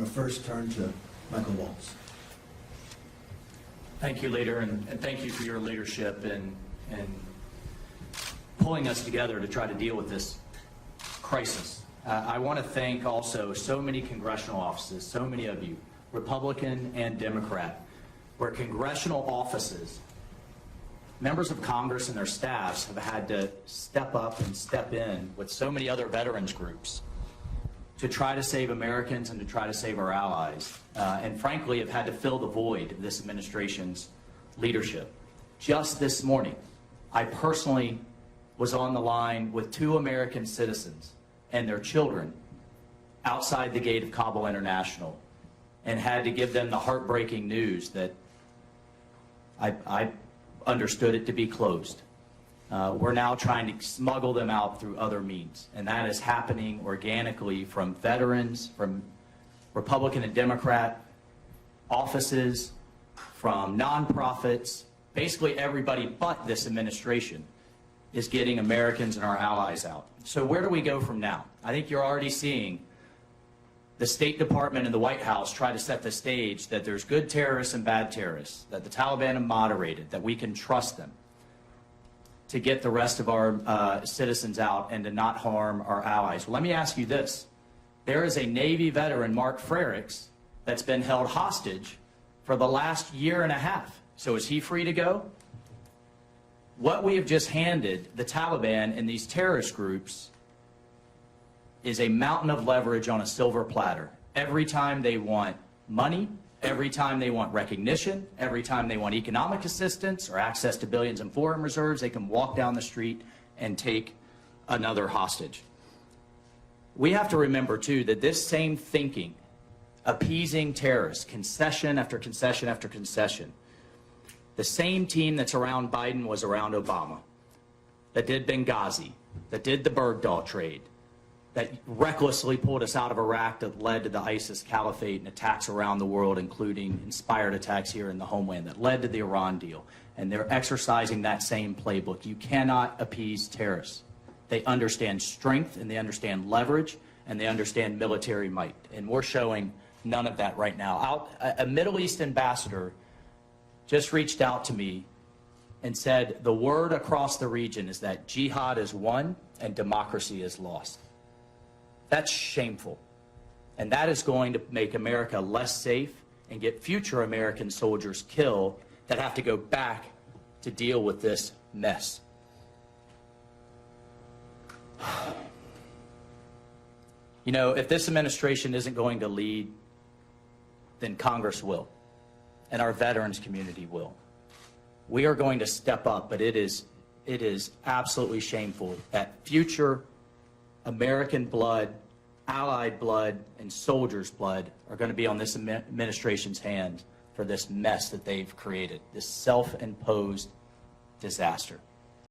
want to first turn to Michael Waltz. Thank you, leader, and thank you for your leadership in pulling us together to try to deal with this crisis. I want to thank also so many congressional offices, so many of you, Republican and Democrat, where congressional offices, members of Congress and their staffs have had to step up and step in with so many other veterans groups to try to save Americans and to try to save our allies, and frankly have had to fill the void of this administration's leadership. Just this morning, I personally was on the line with 2 American citizens and their children outside the gate of Kabul International and had to give them the heartbreaking news that I understood it to be closed. We're now trying to smuggle them out through other means, and that is happening organically from veterans, from Republican and Democrat offices, from nonprofits. Basically everybody but this administration is getting Americans and our allies out. So where do we go from now? I think you're already seeing the State Department and the White House try to set the stage that there's good terrorists and bad terrorists, that the Taliban have moderated, that we can trust them to get the rest of our citizens out and to not harm our allies. Well, let me ask you this. There is a Navy veteran, Mark Frericks, that's been held hostage for the last year and a half. So is he free to go? What we have just handed the Taliban and these terrorist groups is a mountain of leverage on a silver platter. Every time they want money, every time they want recognition, every time they want economic assistance or access to billions in foreign reserves, they can walk down the street and take another hostage. We have to remember, too, that this same thinking, appeasing terrorists, concession after concession after concession, the same team that's around Biden was around Obama, that did Benghazi, that did the Bergdahl trade, that recklessly pulled us out of Iraq, that led to the ISIS caliphate and attacks around the world, including inspired attacks here in the homeland, that led to the Iran deal. And they're exercising that same playbook. You cannot appease terrorists. They understand strength, and they understand leverage, and they understand military might. And we're showing none of that right now. A Middle East ambassador just reached out to me and said the word across the region is that jihad is won and democracy is lost. That's shameful. And that is going to make America less safe and get future American soldiers killed that have to go back to deal with this mess. You know, if this administration isn't going to lead, then Congress will, and our veterans community will. We are going to step up, but it is absolutely shameful that future American blood, allied blood, and soldiers' blood are going to be on this administration's hands for this mess that they've created, this self-imposed disaster.